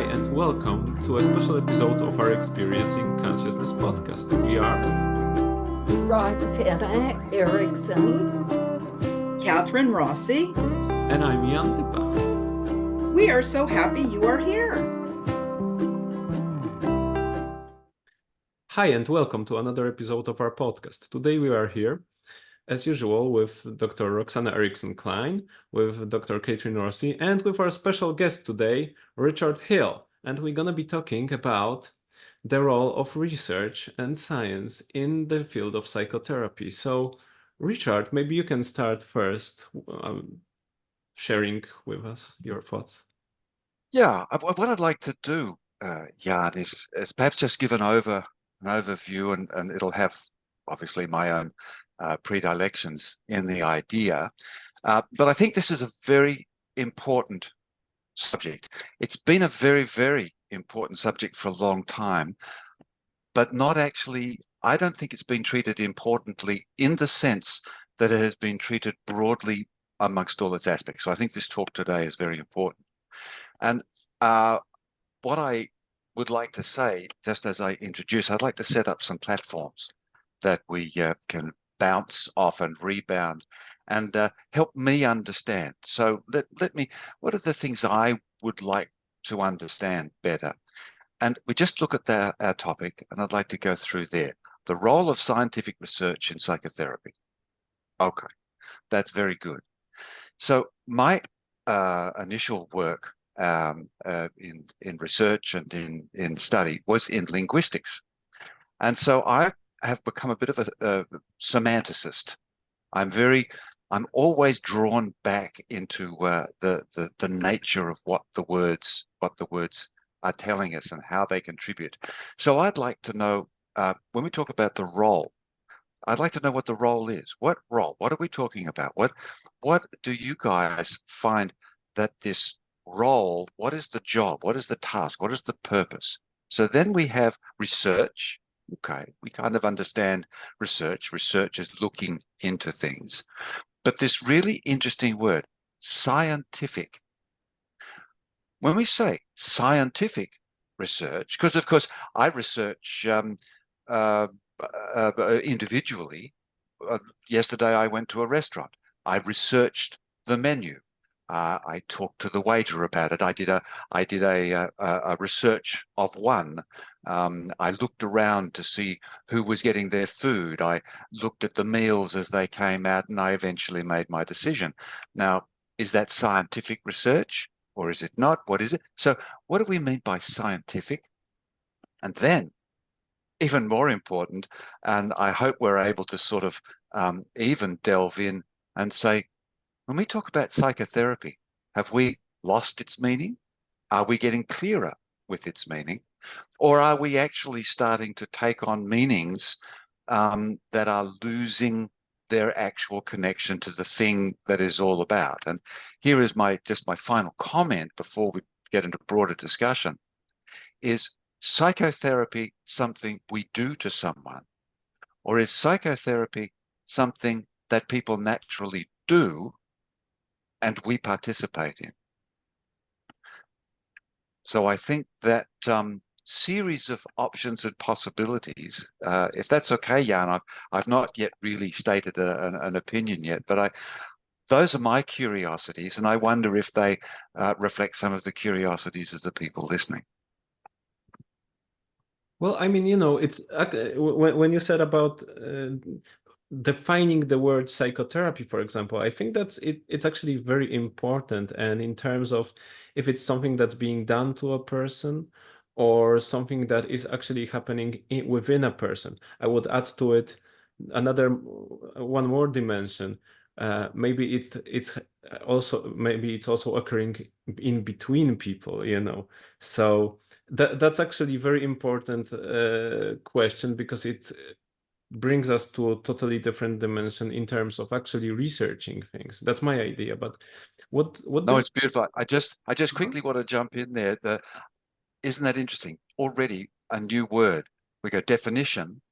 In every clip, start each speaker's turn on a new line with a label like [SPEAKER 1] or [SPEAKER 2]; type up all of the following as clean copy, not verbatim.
[SPEAKER 1] Hi, and welcome to a special episode of our Experiencing Consciousness podcast. We are
[SPEAKER 2] Roxanna Erickson,
[SPEAKER 3] Catherine Rossi,
[SPEAKER 1] and I'm Jan Lipa.
[SPEAKER 3] We are so happy you are here.
[SPEAKER 1] Hi, and welcome to another episode of our podcast. Today we are here, as usual, with Dr. Roxanna Erickson-Klein, with Dr. Catherine Rossi, and with our special guest today, Richard Hill. And we're going to be talking about the role of research and science in the field of psychotherapy. So, Richard, maybe you can start first, sharing with us your thoughts.
[SPEAKER 4] Yeah, what I'd like to do, Jan, is perhaps just give an overview, and it'll have obviously my own predilections in the idea. But I think this is a very important subject. It's been a very, very important subject for a long time, but not actually, I don't think it's been treated importantly in the sense that it has been treated broadly amongst all its aspects. So I think this talk today is very important. And what I would like to say, just as I introduce, I'd like to set up some platforms that we can bounce off and rebound and help me understand. So let me, what are the things I would like to understand better? And we just look at our topic, and I'd like to go through there. The role of scientific research in psychotherapy. Okay, that's very good. So my initial work in research and in study was in linguistics. And so I have become a bit of a semanticist. I'm always drawn back into the nature of what the words are telling us and how they contribute. So I'd like to know, when we talk about the role, I'd like to know what the role is. What role? What are we talking about? What do you guys find that this role, what is the job? What is the task? What is the purpose? So then we have research. Okay, we kind of understand research. Research is looking into things. But this really interesting word, scientific. When we say scientific research, because of course I research individually. Yesterday I went to a restaurant. I researched the menu. I talked to the waiter about it. I did a research of one. I looked around to see who was getting their food. I looked at the meals as they came out, and I eventually made my decision. Now, is that scientific research or is it not? What is it? So what do we mean by scientific? And then, even more important, and I hope we're able to sort of even delve in and say, when we talk about psychotherapy, have we lost its meaning? Are we getting clearer with its meaning? Or are we actually starting to take on meanings that are losing their actual connection to the thing that is all about? And here is my final comment before we get into broader discussion, is psychotherapy something we do to someone? Or is psychotherapy something that people naturally do and we participate in? So I think that series of options and possibilities, if that's okay, Jan, I've not yet really stated an opinion yet, but those are my curiosities, and I wonder if they reflect some of the curiosities of the people listening.
[SPEAKER 1] Well, I mean, it's when you said about defining the word psychotherapy, for example, I think it's actually very important. And in terms of if it's something that's being done to a person or something that is actually happening within a person, I would add to it one more dimension. Maybe it's also occurring in between people, So that's actually a very important question, because it brings us to a totally different dimension in terms of actually researching things. That's my idea. But what
[SPEAKER 4] No, it's beautiful. I just quickly want to jump in there. Isn't that interesting? Already a new word. We go definition.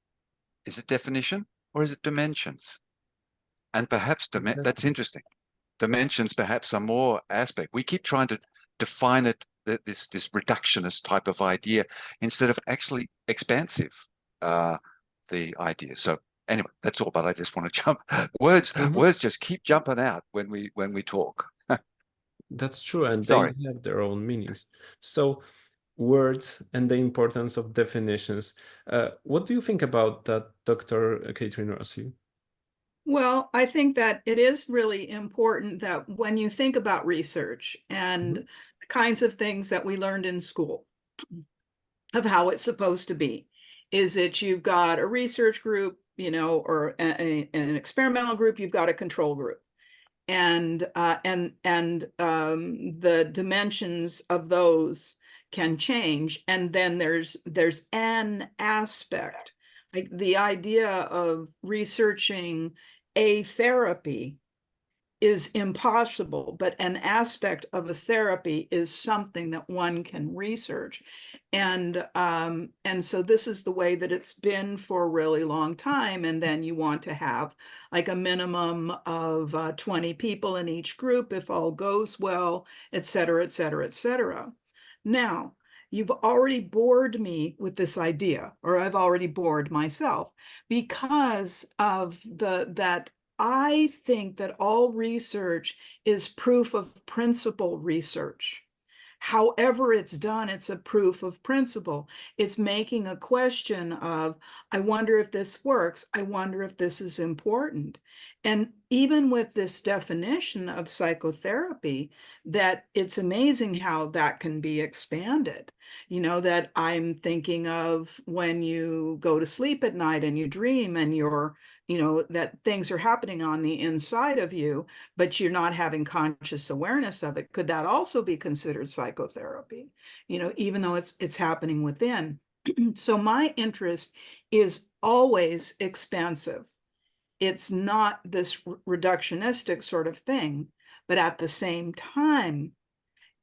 [SPEAKER 4] Is it definition or is it dimensions? And perhaps that's interesting. Dimensions perhaps are more aspect. We keep trying to define it this reductionist type of idea instead of actually expansive the idea. So anyway, that's all. But I just want to jump. Words just keep jumping out when we talk.
[SPEAKER 1] That's true, and
[SPEAKER 4] Sorry.
[SPEAKER 1] they have their own meanings. So words and the importance of definitions. What do you think about that, Dr. Catherine Rossi?
[SPEAKER 3] Well, I think that it is really important that when you think about research and the kinds of things that we learned in school of how it's supposed to be, is that you've got a research group, you know, or an experimental group, you've got a control group. And the dimensions of those can change. And then there's an aspect, like the idea of researching a therapy is impossible, but an aspect of a therapy is something that one can research. And so this is the way that it's been for a really long time. And then you want to have like a minimum of 20 people in each group if all goes well, et cetera, et cetera, et cetera. Now, you've already bored me with this idea, or I've already bored myself, because of that I think that all research is proof of principle research. However it's done, it's a proof of principle. It's making a question of, I wonder if this works. I wonder if this is important. And even with this definition of psychotherapy, that it's amazing how that can be expanded. You know, that I'm thinking of when you go to sleep at night and you dream and you're, you know, that things are happening on the inside of you, but you're not having conscious awareness of it. Could that also be considered psychotherapy? You know, even though it's happening within. So my interest is always expansive. It's not this reductionistic sort of thing, but at the same time,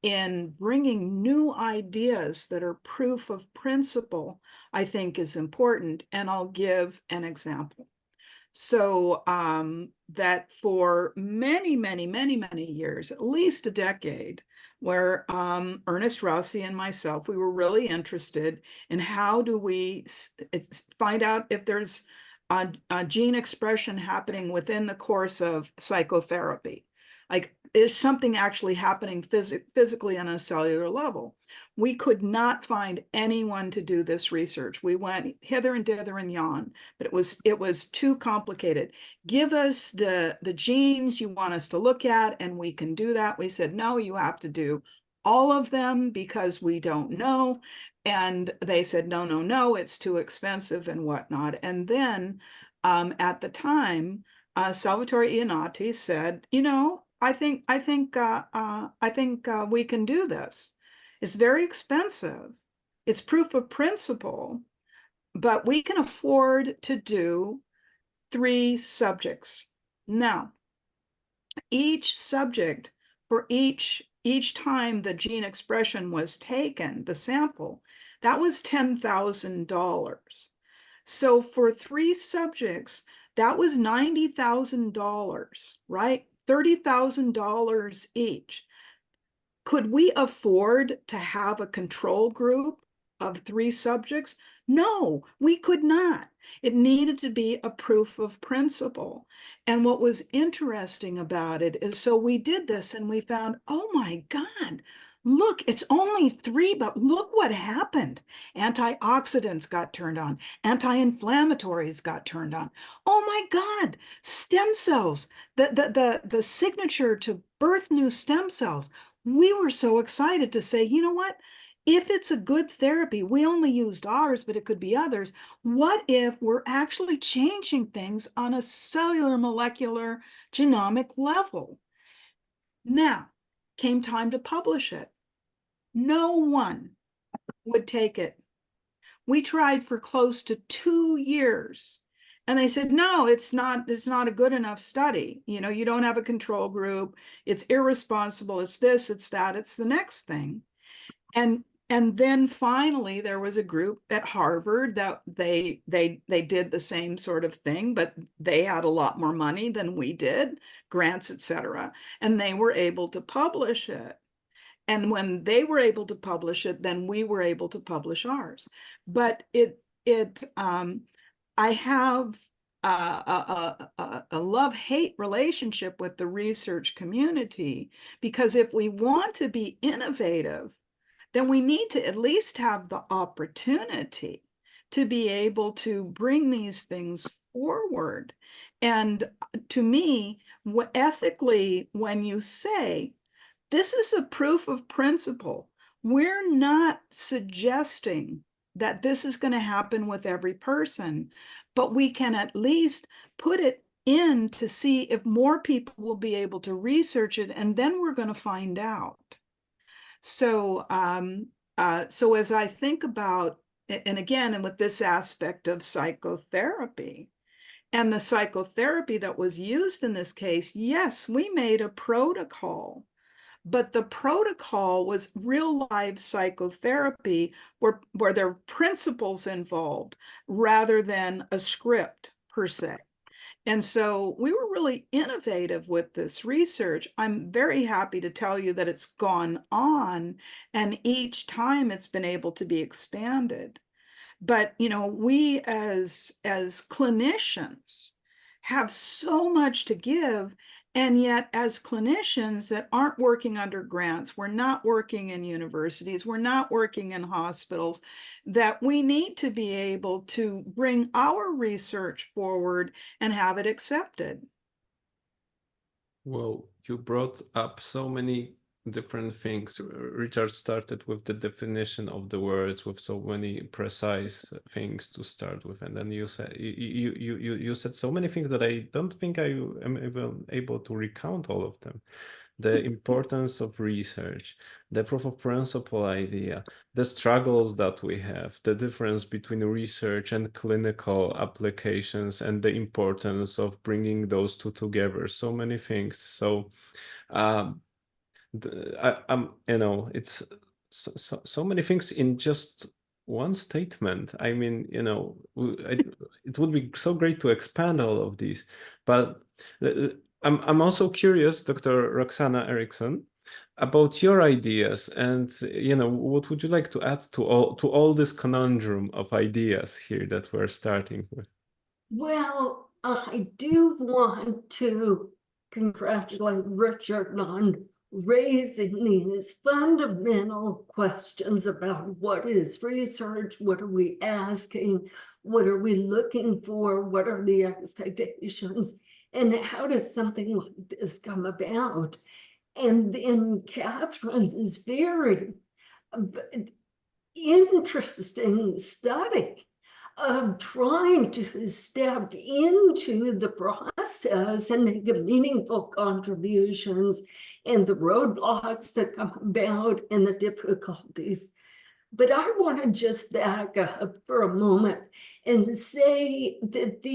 [SPEAKER 3] in bringing new ideas that are proof of principle, I think is important. And I'll give an example. So that for many, many, many, many years, at least a decade, where Ernest Rossi and myself, we were really interested in how do we find out if there's a gene expression happening within the course of psychotherapy. Like, is something actually happening physically on a cellular level? We could not find anyone to do this research. We went hither and thither and yon, but it was too complicated. Give us the genes you want us to look at, and we can do that. We said, no, you have to do all of them because we don't know. And they said, no, no, no, it's too expensive and whatnot. And then at the time, Salvatore Iannotti said, you know, I think we can do this. It's very expensive. It's proof of principle, but we can afford to do 3 subjects. Now, each subject for each time the gene expression was taken, the sample, that was $10,000. So for 3 subjects, that was $90,000, right? $30,000 each. Could we afford to have a control group of 3 subjects? No, we could not. It needed to be a proof of principle. And what was interesting about it is, so we did this and we found, oh my God, look, it's only 3, but look what happened. Antioxidants got turned on. Anti-inflammatories got turned on. Oh my God, stem cells, the signature to birth new stem cells. We were so excited to say, you know what? If it's a good therapy, we only used ours, but it could be others. What if we're actually changing things on a cellular, molecular, genomic level? Now, came time to publish it. No one would take it. We tried for close to 2 years. And they said, no, it's not a good enough study. You know, you don't have a control group. It's irresponsible. It's this, it's that, it's the next thing. And then finally there was a group at Harvard that they did the same sort of thing, but they had a lot more money than we did, grants, et cetera, and they were able to publish it. And when they were able to publish it, then we were able to publish ours. But I have a love-hate relationship with the research community, because if we want to be innovative, then we need to at least have the opportunity to be able to bring these things forward. And to me, ethically, when you say, this is a proof of principle, we're not suggesting that this is going to happen with every person, but we can at least put it in to see if more people will be able to research it, and then we're going to find out. So, so as I think about, and again, and with this aspect of psychotherapy, and the psychotherapy that was used in this case, yes, we made a protocol, but the protocol was real life psychotherapy where there are principles involved rather than a script per se. And so we were really innovative with this research. I'm very happy to tell you that it's gone on, and each time it's been able to be expanded. But, you know, we as clinicians have so much to give. And yet, as clinicians that aren't working under grants, we're not working in universities, we're not working in hospitals, that we need to be able to bring our research forward and have it accepted.
[SPEAKER 1] Well, you brought up so many different things. Richard started with the definition of the words, with so many precise things to start with, and then you said you said so many things that I don't think I am even able to recount all of them. The importance of research, the proof of principle idea, the struggles that we have, the difference between research and clinical applications, and the importance of bringing those two together. So many things. So, you know, it's so many things in just one statement. I mean, you know, it would be so great to expand all of these, but I'm also curious, Dr. Roxanna Erickson, about your ideas, and you know, what would you like to add to all this conundrum of ideas here that we're starting with?
[SPEAKER 2] Well, I do want to congratulate Richard on raising these fundamental questions about what is research, what are we asking, what are we looking for, what are the expectations, and how does something like this come about? And then Catherine's very interesting study of trying to step into the process and make meaningful contributions, and the roadblocks that come about and the difficulties. But I want to just back up for a moment and say that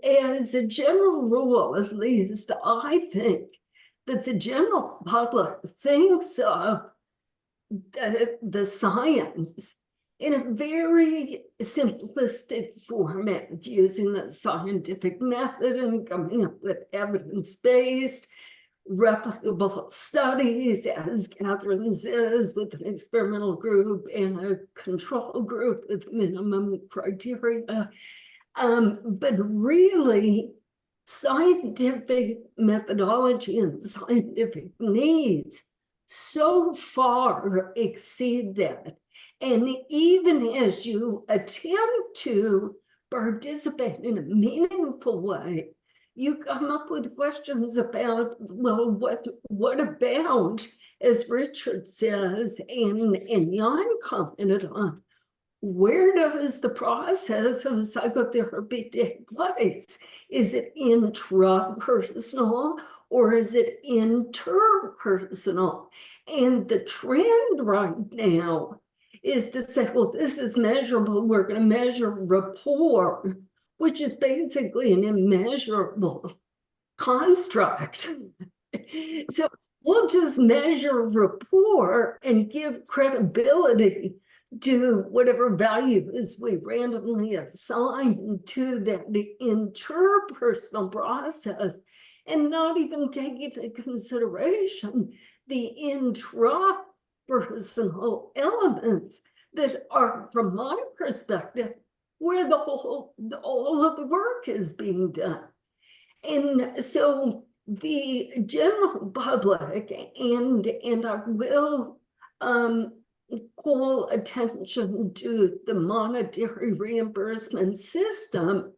[SPEAKER 2] as a general rule, at least I think that the general public thinks of the science in a very simplistic format, using the scientific method and coming up with evidence-based, replicable studies, as Catherine says, with an experimental group and a control group with minimum criteria. But really, scientific methodology and scientific needs so far exceed that. And even as you attempt to participate in a meaningful way, you come up with questions about, well, what about, as Richard says, and Jan commented on, where does the process of psychotherapy take place? Is it intrapersonal or is it interpersonal? And the trend right now is to say, well, this is measurable. We're going to measure rapport, which is basically an immeasurable construct. So we'll just measure rapport and give credibility to whatever values we randomly assign to that interpersonal process, and not even take into consideration the intrapersonal elements that are, from my perspective, where all of the work is being done. And so the general public, and I will call attention to the monetary reimbursement system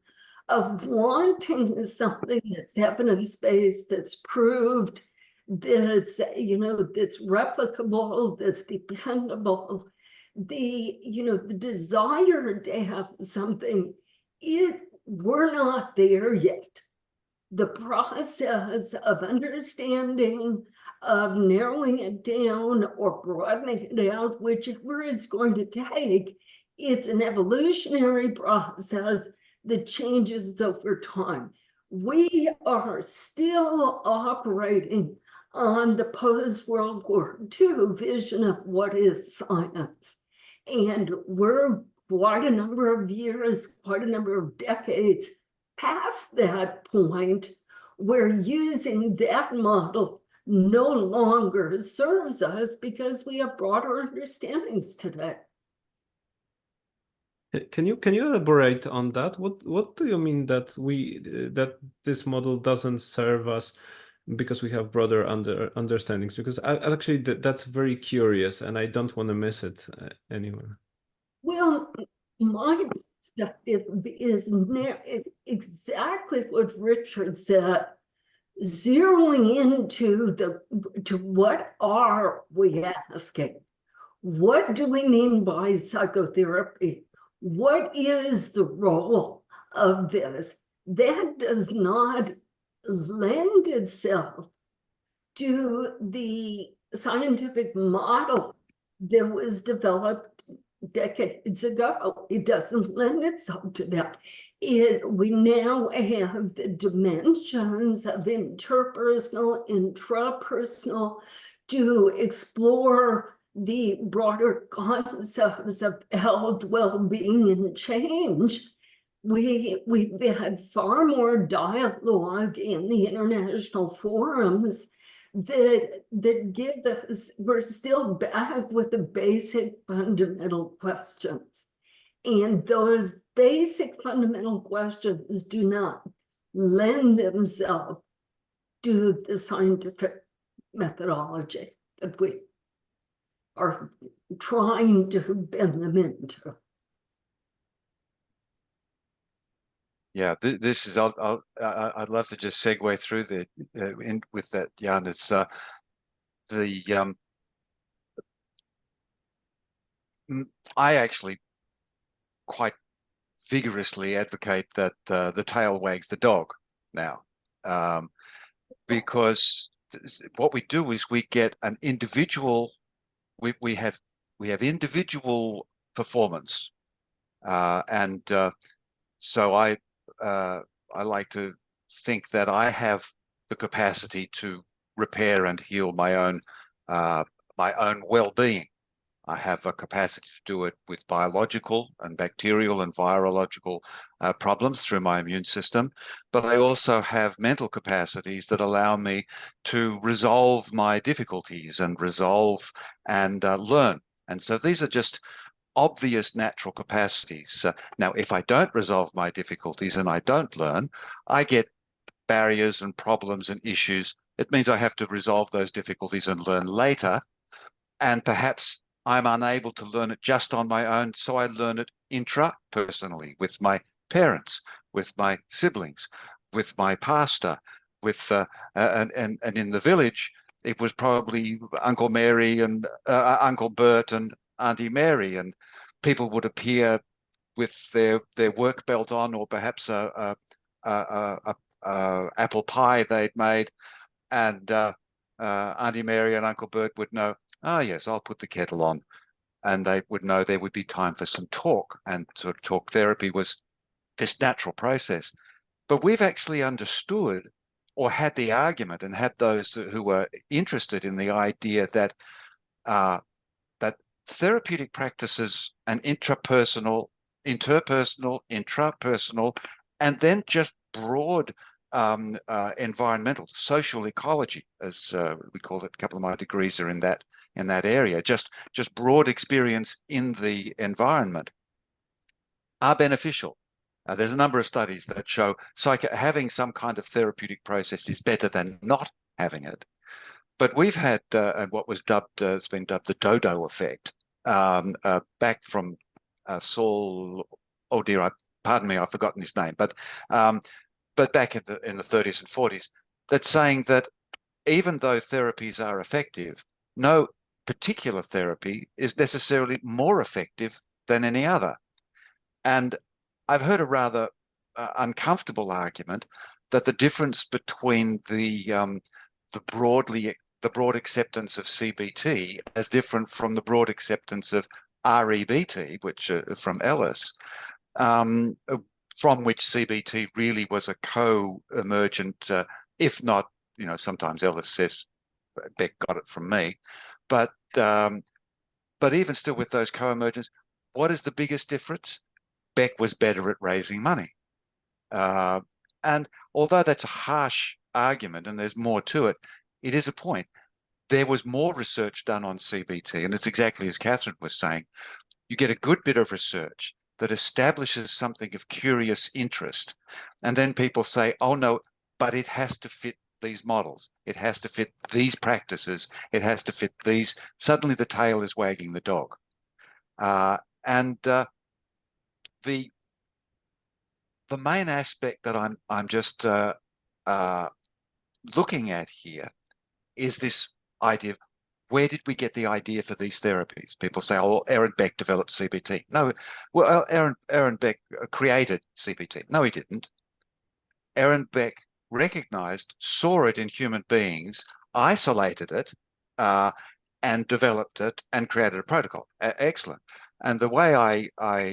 [SPEAKER 2] of wanting something that's evidence-based, that's proved, that's, that's replicable, that's dependable. The desire to have something, we're not there yet. The process of understanding, of narrowing it down or broadening it out, whichever it's going to take, it's an evolutionary process that changes over time. We are still operating on the post-World War II vision of what is science. And we're quite a number of years, quite a number of decades past that point where using that model no longer serves us because we have broader understandings today.
[SPEAKER 1] Can you elaborate on that? What do you mean that that this model doesn't serve us because we have broader understandings? Because actually that's very curious, and I don't want to miss it anywhere.
[SPEAKER 2] Well, my perspective is exactly what Richard said. Zeroing into to what are we asking? What do we mean by psychotherapy? What is the role of this? That does not lend itself to the scientific model that was developed decades ago. It doesn't lend itself to that. We now have the dimensions of interpersonal, intrapersonal to explore the broader concepts of health, well-being, and change. We've had far more dialogue in the international forums that give us, we're still back with the basic fundamental questions. And those basic fundamental questions do not lend themselves to the scientific methodology that we are trying to bend them into.
[SPEAKER 4] Yeah, this is. I'd love to just segue through the in with that, Jan. It's I actually quite vigorously advocate that the tail wags the dog now, because what we do is we get an individual. We have individual performance, and so I like to think that I have the capacity to repair and heal my own well-being. I have a capacity to do it with biological and bacterial and virological problems through my immune system, but I also have mental capacities that allow me to resolve my difficulties and resolve and learn. And so these are just obvious natural capacities. Now, if I don't resolve my difficulties and I don't learn, I get barriers and problems and issues. It means I have to resolve those difficulties and learn later. And perhaps I'm unable to learn it just on my own, so I learn it intrapersonally with my parents, with my siblings, with my pastor, with and in the village, it was probably Uncle Mary and Uncle Bert and Auntie Mary, and people would appear with their work belt on, or perhaps a apple pie they'd made, and Auntie Mary and Uncle Bert would know, oh yes, I'll put the kettle on, and they would know there would be time for some talk, and sort of talk therapy was this natural process. But we've actually understood, or had the argument, and had those who were interested in the idea that that therapeutic practices and interpersonal, intrapersonal, and then just broad environmental, social ecology, as we call it. A couple of my degrees are in that area. Just broad experience in the environment are beneficial. There's a number of studies that show having some kind of therapeutic process is better than not having it. But we've had what was dubbed, it's been dubbed the dodo effect, back from Saul, oh dear, pardon me, I've forgotten his name, but back in the 30s and 40s, that's saying that even though therapies are effective, no particular therapy is necessarily more effective than any other. And I've heard a rather uncomfortable argument that the difference between the broad acceptance of CBT as different from the broad acceptance of REBT, which from Ellis, from which CBT really was a co-emergent, if not, sometimes Ellis says Beck got it from me, but even still with those co-emergents, what is the biggest difference? Beck was better at raising money. And although that's a harsh argument and there's more to it, it is a point. There was more research done on CBT, and it's exactly as Catherine was saying. You get a good bit of research that establishes something of curious interest, and then people say, oh no, but it has to fit these models. It has to fit these practices. It has to fit these. Suddenly the tail is wagging the dog. The main aspect that I'm just looking at here is this idea of where did we get the idea for these therapies? People say, oh, Aaron Beck developed CBT. No, well, Aaron Beck created CBT. No, he didn't. Aaron Beck recognized, saw it in human beings, isolated it, and developed it and created a protocol. Excellent. And the way I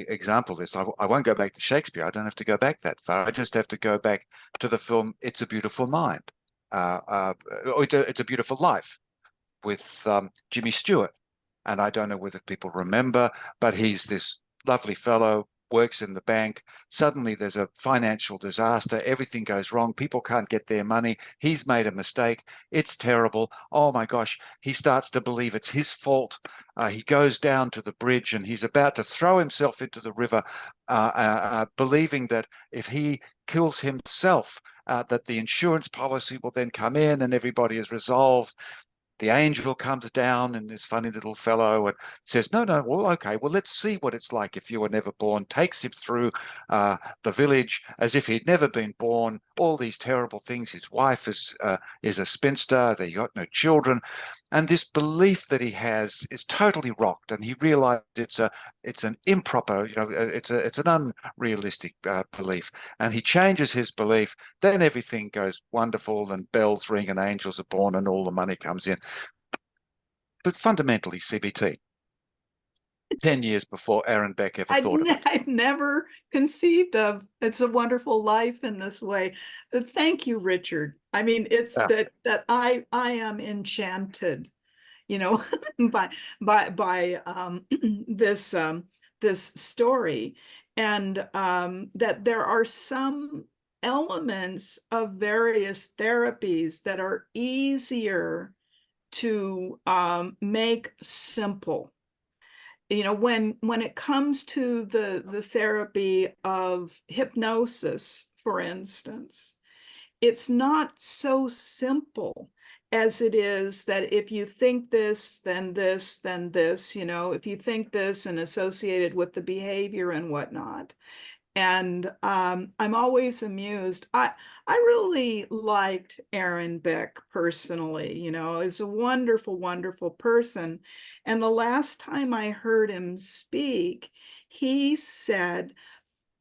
[SPEAKER 4] example this, I won't go back to Shakespeare. I don't have to go back that far. I just have to go back to the film It's a Beautiful Mind. It's a Beautiful Life with Jimmy Stewart. And I don't know whether people remember, but he's this lovely fellow, works in the bank. Suddenly there's a financial disaster. Everything goes wrong. People can't get their money. He's made a mistake. It's terrible. Oh my gosh. He starts to believe it's his fault. He goes down to the bridge and he's about to throw himself into the river, believing that if he kills himself, that the insurance policy will then come in and everybody is resolved. The angel comes down and this funny little fellow and says, no, well, okay, well, let's see what it's like if you were never born, takes him through the village as if he'd never been born, all these terrible things. His wife is a spinster, they got no children. And this belief that he has is totally rocked. And he realized it's an improper, it's an unrealistic belief. And he changes his belief. Then everything goes wonderful and bells ring and angels are born and all the money comes in. But fundamentally, CBT. 10 years before Aaron Beck ever thought of it.
[SPEAKER 3] I'd never conceived of It's a Wonderful Life in this way. Thank you, Richard. I mean, it's that I am enchanted, by this story, and that there are some elements of various therapies that are easier to make simple. When it comes to the therapy of hypnosis, for instance, it's not so simple as it is that if you think this, then this, then this, if you think this and associated with the behavior and whatnot. And I'm always amused. I really liked Aaron Beck personally, he's a wonderful, wonderful person. And the last time I heard him speak, he said,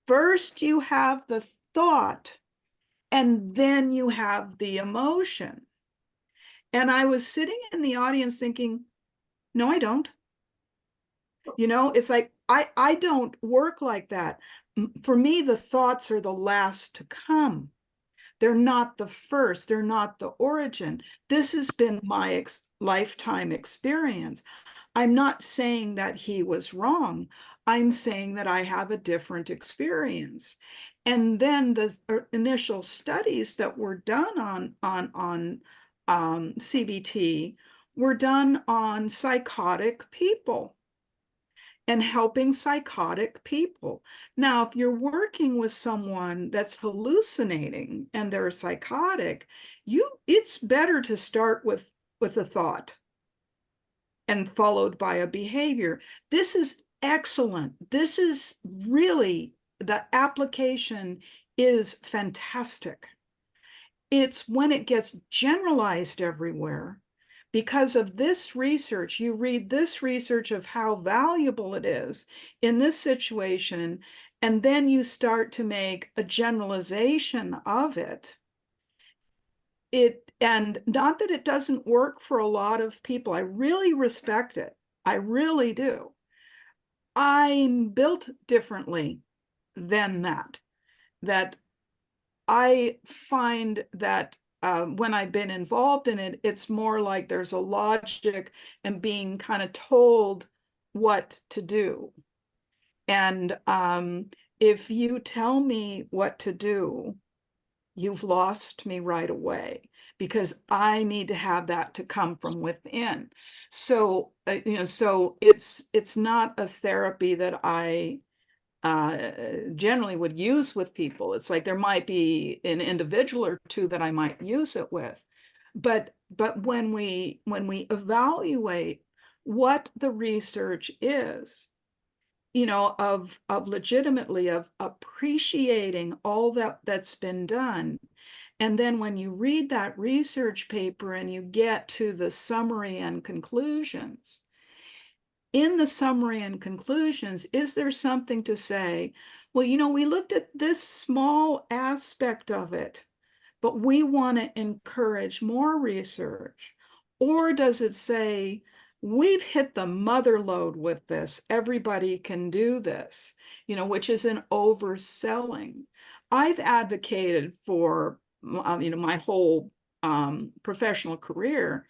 [SPEAKER 3] first you have the thought and then you have the emotion. And I was sitting in the audience thinking, no, I don't. It's like, I don't work like that. For me, the thoughts are the last to come. They're not the first. They're not the origin. This has been my lifetime experience. I'm not saying that he was wrong. I'm saying that I have a different experience. And then the initial studies that were done on CBT were done on psychotic people and helping psychotic people. Now, if you're working with someone that's hallucinating and they're psychotic, it's better to start with a thought and followed by a behavior. This is excellent. This is really, the application is fantastic. It's when it gets generalized everywhere. Because of this research, you read this research of how valuable it is in this situation, and then you start to make a generalization of it. And not that it doesn't work for a lot of people. I really respect it. I really do. I'm built differently than that. That I find that when I've been involved in it, it's more like there's a logic and being kind of told what to do. And if you tell me what to do, you've lost me right away, because I need to have that to come from within. So, so it's not a therapy that I generally would use with people. It's like there might be an individual or two that I might use it with, but when we evaluate what the research is, of legitimately of appreciating all that's been done, and then when you read that research paper and you get to the summary and conclusions, in the summary and conclusions, is there something to say, well, we looked at this small aspect of it, but we want to encourage more research? Or does it say, we've hit the mother lode with this, everybody can do this, which is an overselling? I've advocated for, my whole professional career,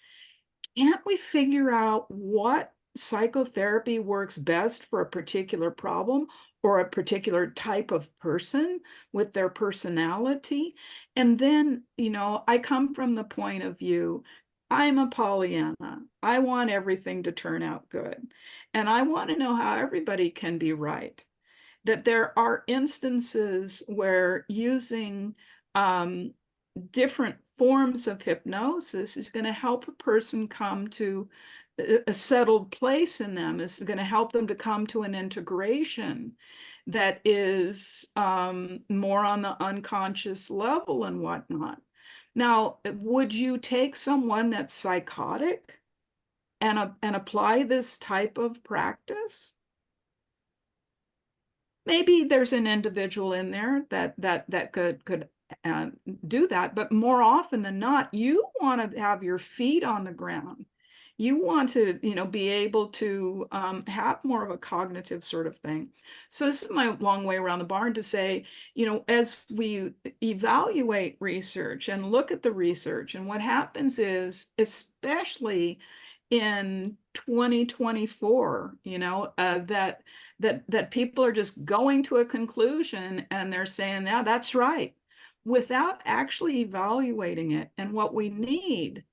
[SPEAKER 3] can't we figure out what psychotherapy works best for a particular problem or a particular type of person with their personality? And then, I come from the point of view, I'm a Pollyanna. I want everything to turn out good. And I want to know how everybody can be right. That there are instances where using different forms of hypnosis is going to help a person come to a settled place in them, is going to help them to come to an integration that is more on the unconscious level and whatnot. Now, would you take someone that's psychotic and apply this type of practice? Maybe there's an individual in there that could do that, but more often than not, you want to have your feet on the ground. You want to, be able to have more of a cognitive sort of thing. So this is my long way around the barn to say, as we evaluate research and look at the research, and what happens is, especially in 2024, that people are just going to a conclusion and they're saying, yeah, that's right, without actually evaluating it. And what we need,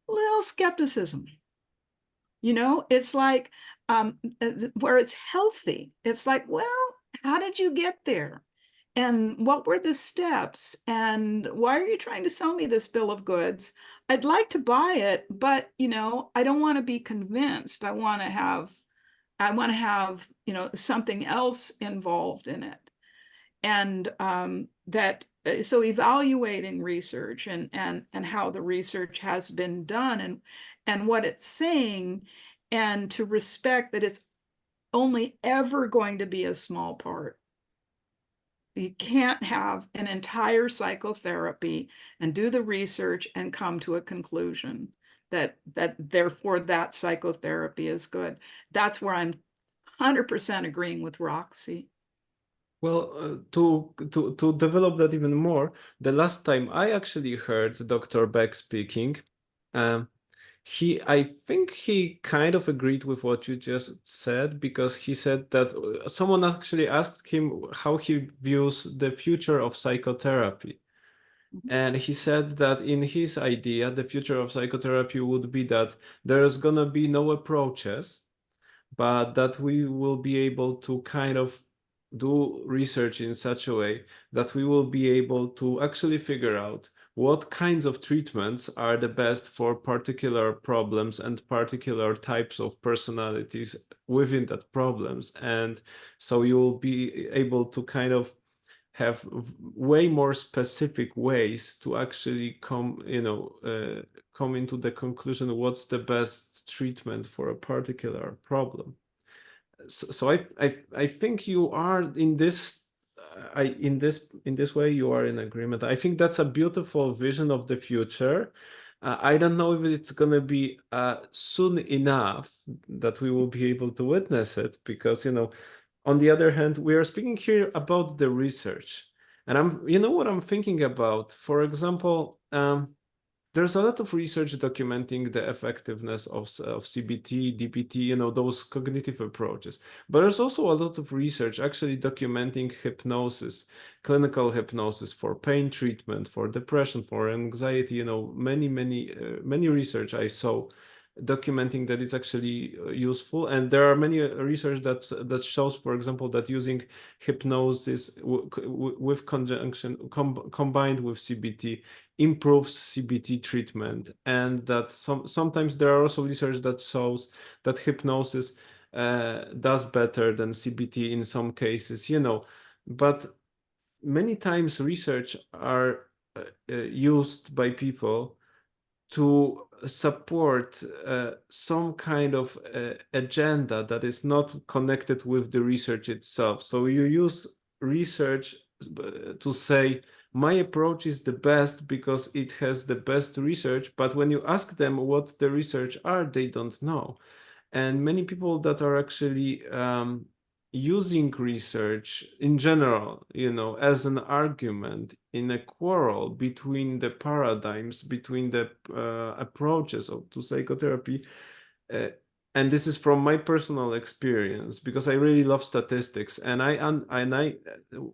[SPEAKER 3] little skepticism. It's like where it's healthy. It's like, well, how did you get there? And what were the steps? And why are you trying to sell me this bill of goods? I'd like to buy it, but I don't want to be convinced. I want to have something else involved in it. And so evaluating research and how the research has been done and what it's saying, and to respect that it's only ever going to be a small part. You can't have an entire psychotherapy and do the research and come to a conclusion that therefore that psychotherapy is good. That's where I'm 100% agreeing with Roxy.
[SPEAKER 1] Well, to develop that even more, the last time I actually heard Dr. Beck speaking, I think he kind of agreed with what you just said, because he said that someone actually asked him how he views the future of psychotherapy. And he said that in his idea, the future of psychotherapy would be that there's gonna be no approaches, but that we will be able to kind of do research in such a way that we will be able to actually figure out what kinds of treatments are the best for particular problems and particular types of personalities within that problems. And so you will be able to kind of have way more specific ways to actually come into the conclusion what's the best treatment for a particular problem. So I think you are in this in this way you are in agreement. I think that's a beautiful vision of the future. I don't know if it's gonna be soon enough that we will be able to witness it, because on the other hand, we are speaking here about the research, and what I'm thinking about. For example, there's a lot of research documenting the effectiveness of CBT, DBT, those cognitive approaches. But there's also a lot of research actually documenting hypnosis, clinical hypnosis for pain treatment, for depression, for anxiety. Many research I saw documenting that it's actually useful. And there are many research that shows, for example, that using hypnosis with combined with CBT improves CBT treatment, and that sometimes there are also research that shows that hypnosis does better than CBT in some cases, but many times research are used by people to support some kind of agenda that is not connected with the research itself. So you use research to say, my approach is the best because it has the best research, but when you ask them what the research are, they don't know. And many people that are actually using research in general, as an argument in a quarrel between the paradigms, between the approaches to psychotherapy. And this is from my personal experience, because I really love statistics. And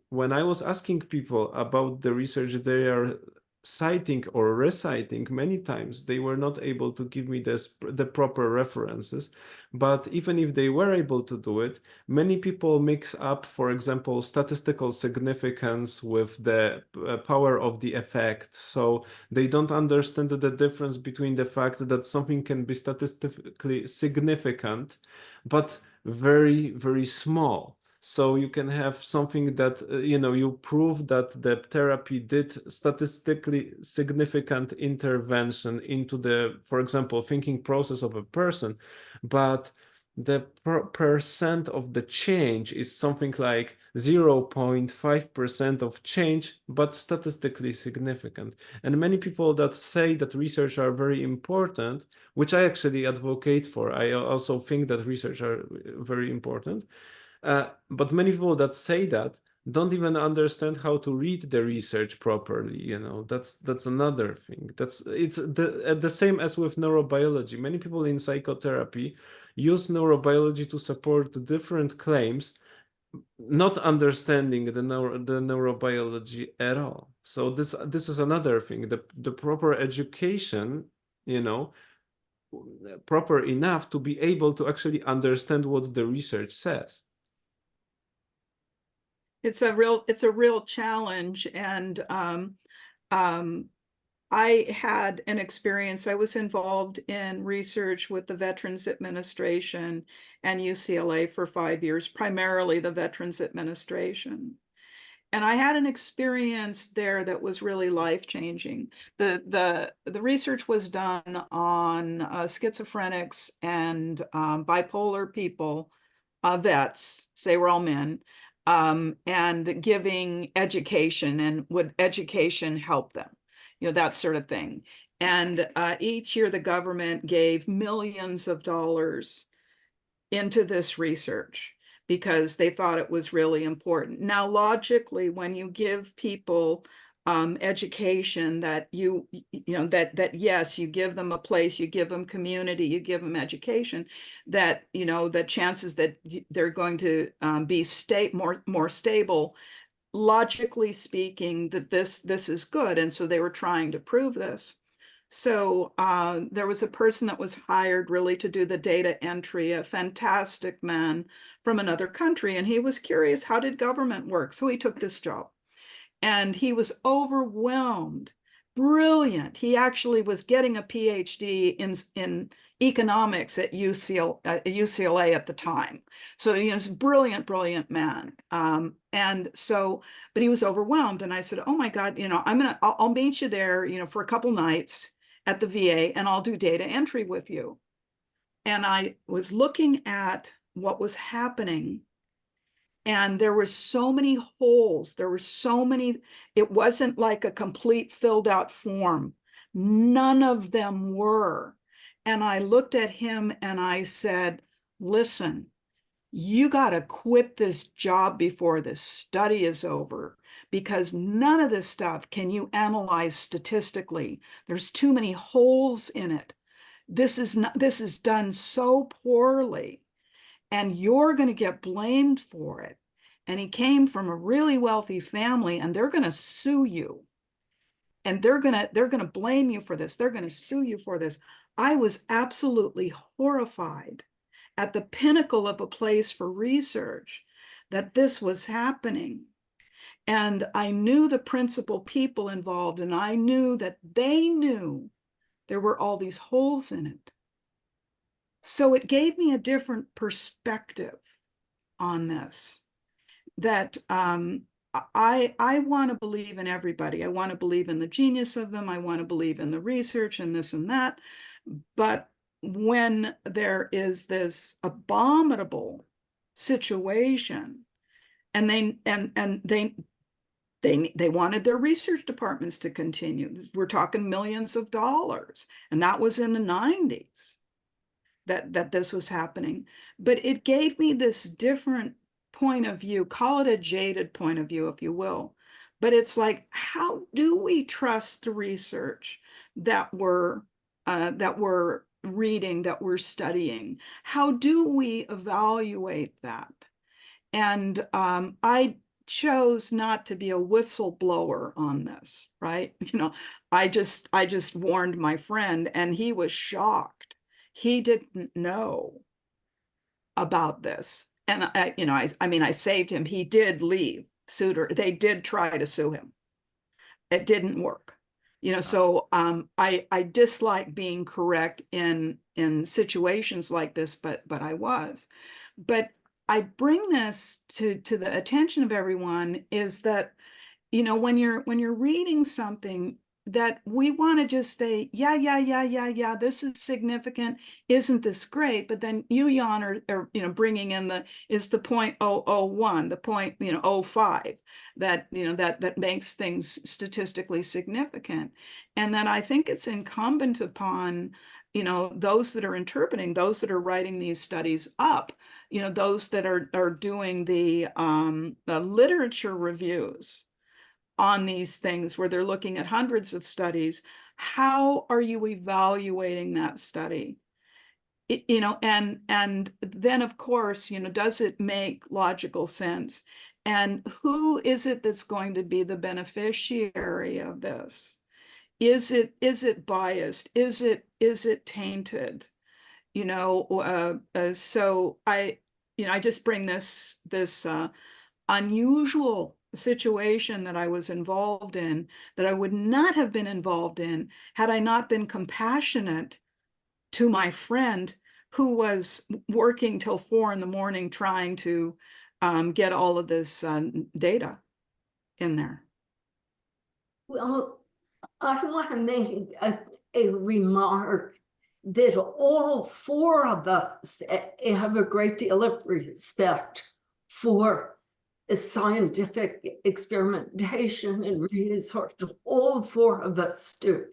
[SPEAKER 1] when I was asking people about the research they are citing or reciting, many times they were not able to give me the proper references. But even if they were able to do it, many people mix up, for example, statistical significance with the power of the effect. So they don't understand the difference between the fact that something can be statistically significant, but very, very small. So you can have something that, you prove that the therapy did statistically significant intervention into the, for example, thinking process of a person, but the percent of the change is something like 0.5% of change, but statistically significant. And many people that say that research are very important, which I actually advocate for, I also think that research are very important. But many people that say that don't even understand how to read the research properly. That's another thing. It's the same as with neurobiology. Many people in psychotherapy use neurobiology to support different claims, not understanding the neurobiology at all. So this is another thing. The proper education, proper enough to be able to actually understand what the research says.
[SPEAKER 3] It's a real challenge. And I had an experience. I was involved in research with the Veterans Administration and UCLA for 5 years, primarily the Veterans Administration. And I had an experience there that was really life-changing. The research was done on schizophrenics and bipolar people, vets, they were all men, and giving education, and would education help them, that sort of thing. And each year the government gave millions of dollars into this research because they thought it was really important. Now, logically, when you give people education, that that yes, you give them a place, you give them community, you give them education, that the chances that they're going to be more stable, logically speaking, that this is good. And so they were trying to prove this. So there was a person that was hired really to do the data entry, a fantastic man from another country, and he was curious, how did government work? So he took this job. And he was overwhelmed, brilliant. He actually was getting a PhD in economics at UCLA at the time. So he's a brilliant, brilliant man. And so, but he was overwhelmed. And I said, oh my God, I'll meet you there, for a couple nights at the VA, and I'll do data entry with you. And I was looking at what was happening, and there were so many holes. There were so many, it wasn't like a complete filled out form. None of them were. And I looked at him and I said, listen, you got to quit this job before this study is over, because none of this stuff can you analyze statistically. There's too many holes in it. This is done so poorly, and you're going to get blamed for it. And he came from a really wealthy family, and they're going to sue you. And they're going to blame you for this. They're going to sue you for this. I was absolutely horrified at the pinnacle of a place for research that this was happening. And I knew the principal people involved, and I knew that they knew there were all these holes in it. So it gave me a different perspective on this, that I want to believe in everybody. I want to believe in the genius of them. I want to believe in the research and this and that. But when there is this abominable situation, and they wanted their research departments to continue. We're talking millions of dollars, and that was in the 90s that this was happening. But it gave me this different point of view, call it a jaded point of view, if you will. But it's like, how do we trust the research that we're reading, that we're studying? How do we evaluate that? And I chose not to be a whistleblower on this, right? I just warned my friend, and he was shocked. He didn't know about this. And I saved him. He did leave, sued her. They did try to sue him. It didn't work. So I dislike being correct in situations like this, but I was. But I bring this to the attention of everyone, is that, when you're reading something, that we want to just say, yeah, this is significant. Isn't this great? But then you, Jan, are bringing in the 0.001, the 0.05, that makes things statistically significant. And that I think it's incumbent upon those that are interpreting, those that are writing these studies up, those that are doing the literature reviews on these things, where they're looking at hundreds of studies. How are you evaluating that study? And then, of course, does it make logical sense? And who is it that's going to be the beneficiary of this? Is it biased? Is it tainted? So I just bring this unusual situation that I was involved in, that I would not have been involved in had I not been compassionate to my friend, who was working till 4 a.m. trying to get all of this data in there.
[SPEAKER 2] Well, I want to make a remark that all 4 of us have a great deal of respect for scientific experimentation and research. All 4 of us do,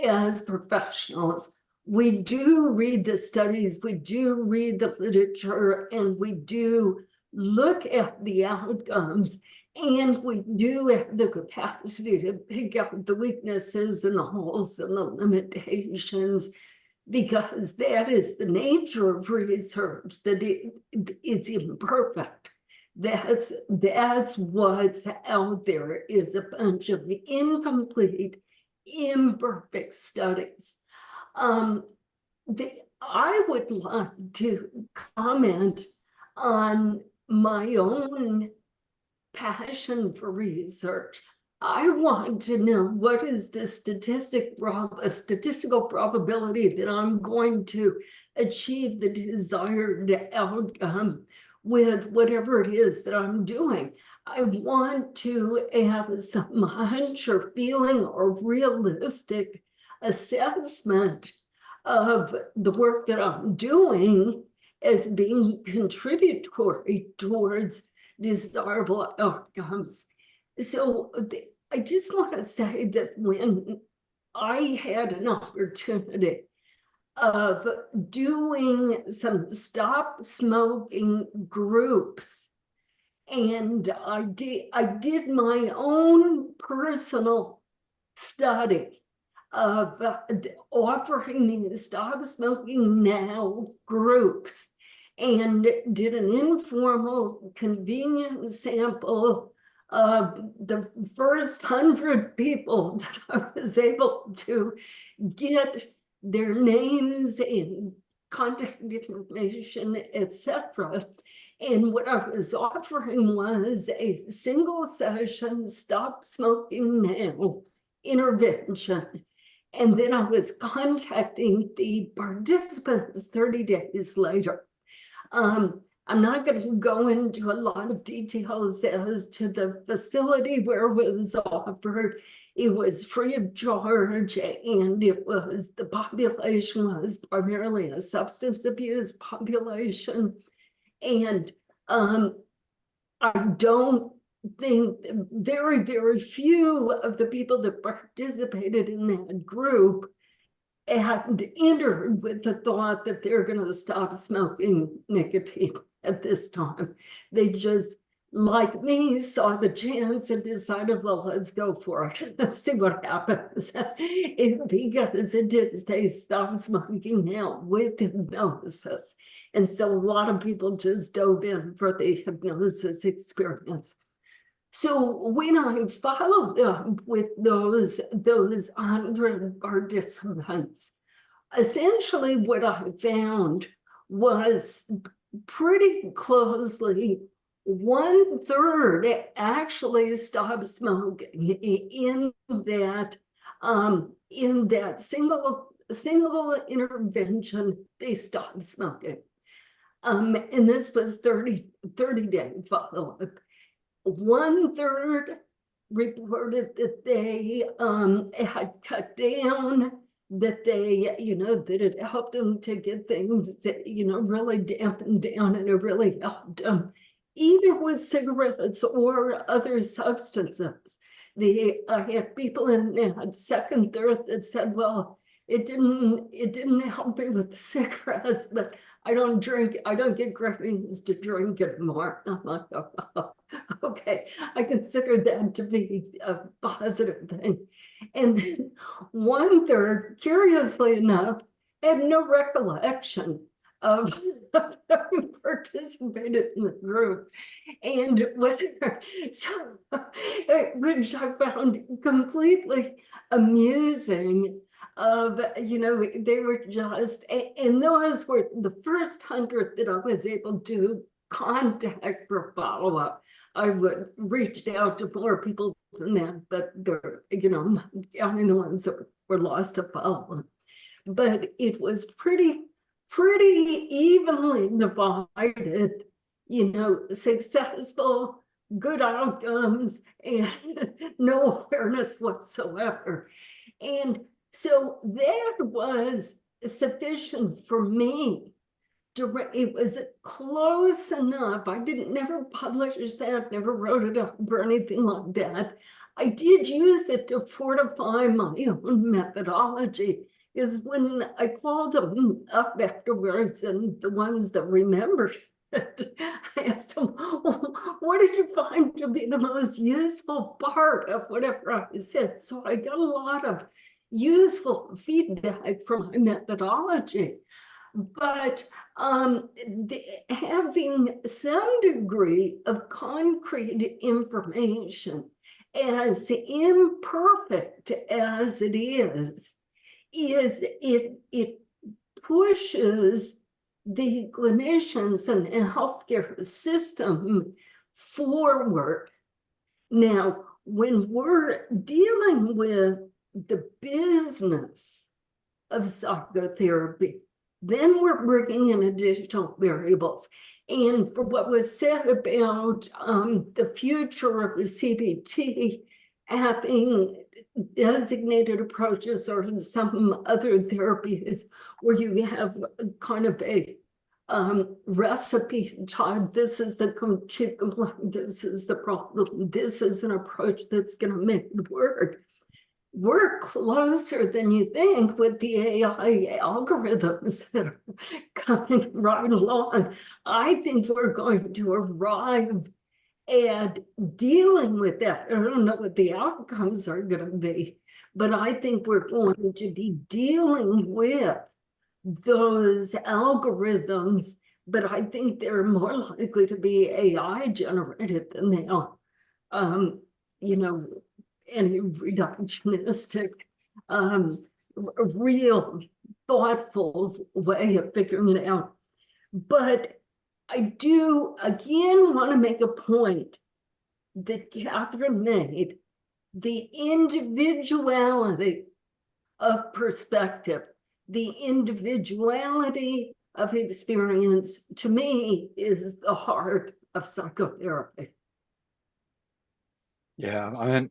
[SPEAKER 2] as professionals. We do read the studies, we do read the literature, and we do look at the outcomes. And we do have the capacity to pick out the weaknesses and the holes and the limitations, because that is the nature of research, that it's imperfect. That's what's out there, is a bunch of incomplete, imperfect studies. I would like to comment on my own passion for research. I want to know, what is the statistical probability that I'm going to achieve the desired outcome with whatever it is that I'm doing. I want to have some hunch or feeling or realistic assessment of the work that I'm doing as being contributory towards desirable outcomes. So I just want to say that when I had an opportunity of doing some stop smoking groups, and I did my own personal study of offering these Stop Smoking Now groups, and did an informal, convenient sample of the first 100 people that I was able to get their names and contact information, etc. And what I was offering was a single session Stop Smoking Now intervention. And then I was contacting the participants 30 days later. I'm not going to go into a lot of details as to the facility where it was offered. It was free of charge, and the population was primarily a substance abuse population. And I don't think, very, very few of the people that participated in that group had entered with the thought that they're going to stop smoking nicotine at this time. They just, like me, saw the chance and decided, well, let's go for it. Let's see what happens. Because it did say Stop Smoking Now with hypnosis. And so a lot of people just dove in for the hypnosis experience. So when I followed up with those 100 participants, essentially what I found was pretty closely 1/3 actually stopped smoking in that single intervention. They stopped smoking, and this was 30-day follow-up. 1/3 reported that they had cut down, that they, that it helped them to get things, really dampened down, and it really helped them, either with cigarettes or other substances. I had people in that second third that said, well, it didn't help me with the cigarettes, but I don't drink, I don't get cravings to drink anymore. I'm like, oh, okay, I consider that to be a positive thing. And then 1/3, curiously enough, had no recollection of having participated in the group, and which I found completely amusing. They were just, and those were the first 100 that I was able to contact for follow-up. I would reach out to more people than that, but they're, not counting the ones that were lost to follow-up. But it was pretty evenly divided, successful, good outcomes, and no awareness whatsoever. And so that was sufficient for me. It was close enough. I never published that, never wrote it up or anything like that. I did use it to fortify my own methodology, because when I called them up afterwards, and the ones that remembered I asked him, well, what did you find to be the most useful part of whatever I said? So I got a lot of useful feedback from my methodology. But having some degree of concrete information, as imperfect as it is it pushes the clinicians and the healthcare system forward. Now, when we're dealing with the business of psychotherapy, then we're bringing in additional variables. And for what was said about the future of the CBT having designated approaches or some other therapies where you have kind of a recipe type, this is the chief complaint, this is the problem, this is an approach that's going to make it work. We're closer than you think with the AI algorithms that are coming right along. I think we're going to arrive at dealing with that. I don't know what the outcomes are going to be, but I think we're going to be dealing with those algorithms, but I think they're more likely to be AI generated than they are, you know, any reductionistic, real thoughtful way of figuring it out. But I do again want to make a point that Catherine made. The individuality of perspective, the individuality of experience, to me, is the heart of psychotherapy.
[SPEAKER 4] Yeah, I mean,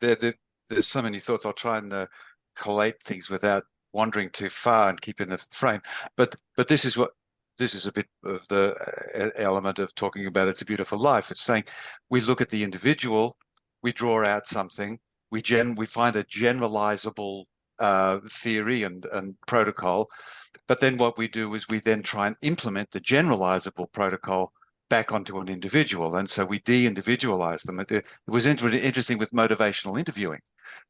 [SPEAKER 4] there's so many thoughts. I'll try and collate things without wandering too far and keep in the frame. But this is a bit of the element of talking about It's a Beautiful Life. It's saying we look at the individual, we draw out something, we find a generalizable theory and protocol, but then what we do is we then try and implement the generalizable protocol back onto an individual, and so we de-individualize them. It was interesting with motivational interviewing,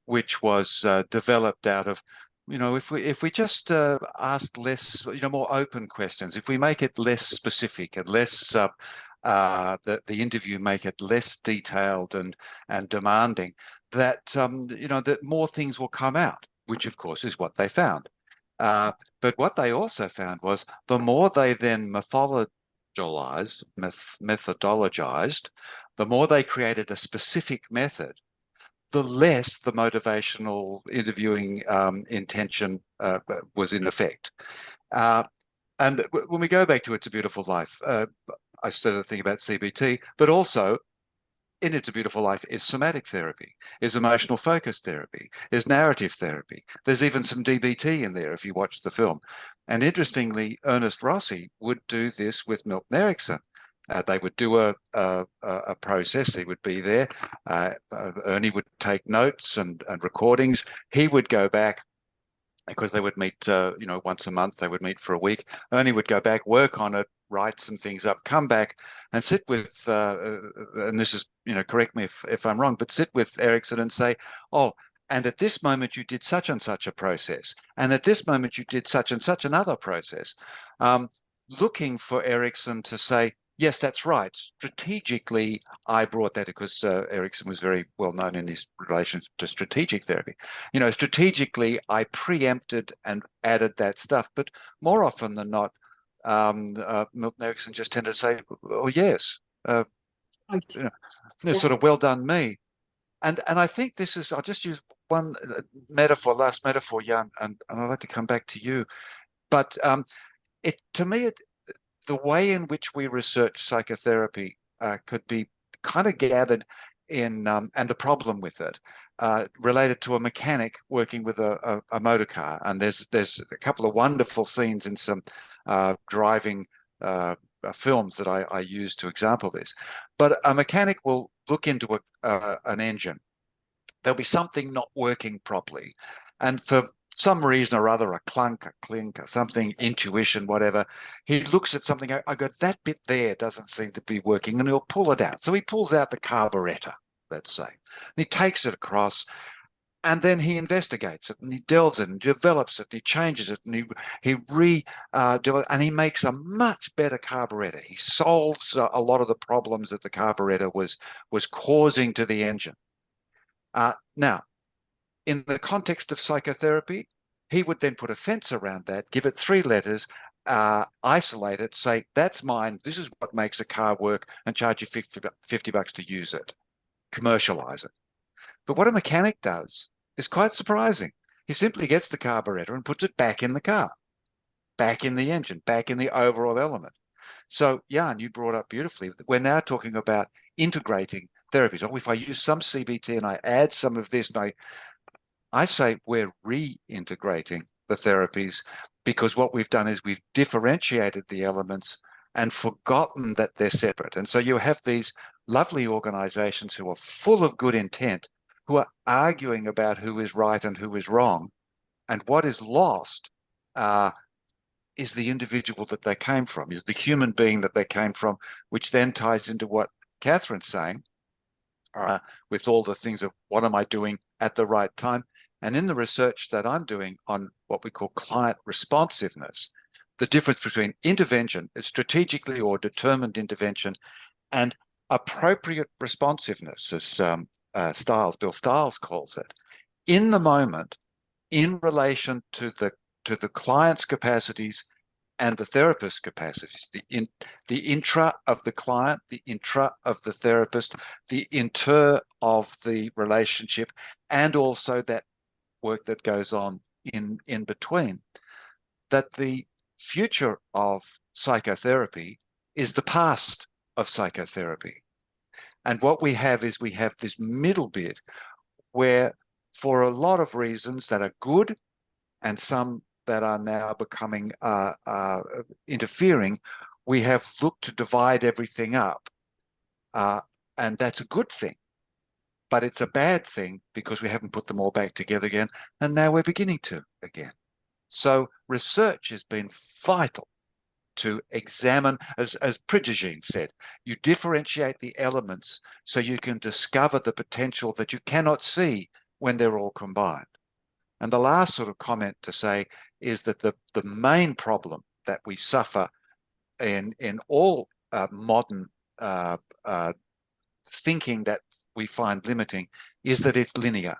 [SPEAKER 4] which was developed out of, you know, if we just ask less, you know, more open questions, if we make it less specific and less the interview make it less detailed and demanding, that you know, that more things will come out, which of course is what they found. But what they also found was the more they then methodologized, the more they created a specific method, the less the motivational interviewing intention was in effect. And when we go back to It's a Beautiful Life, I started thinking about CBT, but also in It's a Beautiful Life is somatic therapy, is emotional focus therapy, is narrative therapy. There's even some DBT in there if you watch the film. And interestingly, Ernest Rossi would do this with Milton Erickson. They would do a process. He would be there. Ernie would take notes and recordings. He would go back, because they would meet, you know, once a month. They would meet for a week. Ernie would go back, work on it, write some things up, come back and sit with, and this is, you know, correct me if I'm wrong, but sit with Erickson and say, oh, and at this moment you did such and such a process, and at this moment you did such and such another process, looking for Erickson to say, yes, that's right. Strategically, I brought that, because Erickson was very well known in his relation to strategic therapy. You know, strategically, I preempted and added that stuff. But more often than not, Milton Erickson just tended to say, oh, yes, you know, sort of, well done, me. And I think this is, I'll just use one metaphor, last metaphor, Jan, and I'd like to come back to you. But to me, the way in which we research psychotherapy could be kind of gathered in, and the problem with it, related to a mechanic working with a motor car. And there's a couple of wonderful scenes in some driving films that I use to example this. But a mechanic will look into an engine. There'll be something not working properly. And for some reason or other, a clunk, a clink, or something, intuition, whatever. He looks at something, I go, that bit there doesn't seem to be working, and he'll pull it out. So he pulls out the carburetor, let's say, and he takes it across, and then he investigates it, and he delves it, and develops it, and he changes it, and and he makes a much better carburetor. He solves a lot of the problems that the carburetor was causing to the engine. Now, in the context of psychotherapy, he would then put a fence around that, give it 3 letters, isolate it, say, that's mine, this is what makes a car work, and charge you $50 to use it, commercialize it. But what a mechanic does is quite surprising. He simply gets the carburetor and puts it back in the car, back in the engine, back in the overall element. So, Jan, you brought up beautifully, we're now talking about integrating therapies. Oh, if I use some CBT and I add some of this, and I say we're reintegrating the therapies, because what we've done is we've differentiated the elements and forgotten that they're separate. And so you have these lovely organizations who are full of good intent, who are arguing about who is right and who is wrong. And what is lost is the individual that they came from, is the human being that they came from, which then ties into what Catherine's saying, with all the things of what am I doing at the right time. And in the research that I'm doing on what we call client responsiveness, the difference between intervention, strategically or determined intervention, and appropriate responsiveness, as Bill Stiles calls it, in the moment, in relation to the client's capacities and the therapist's capacities, the intra of the client, the intra of the therapist, the inter of the relationship, and also that work that goes on in between, that the future of psychotherapy is the past of psychotherapy. And what we have is we have this middle bit where, for a lot of reasons that are good and some that are now becoming interfering, we have looked to divide everything up. And that's a good thing. But it's a bad thing because we haven't put them all back together again, and now we're beginning to again. So research has been vital to examine, as Prigogine said, you differentiate the elements so you can discover the potential that you cannot see when they're all combined. And the last sort of comment to say is that the main problem that we suffer in all modern thinking that we find limiting is that it's linear,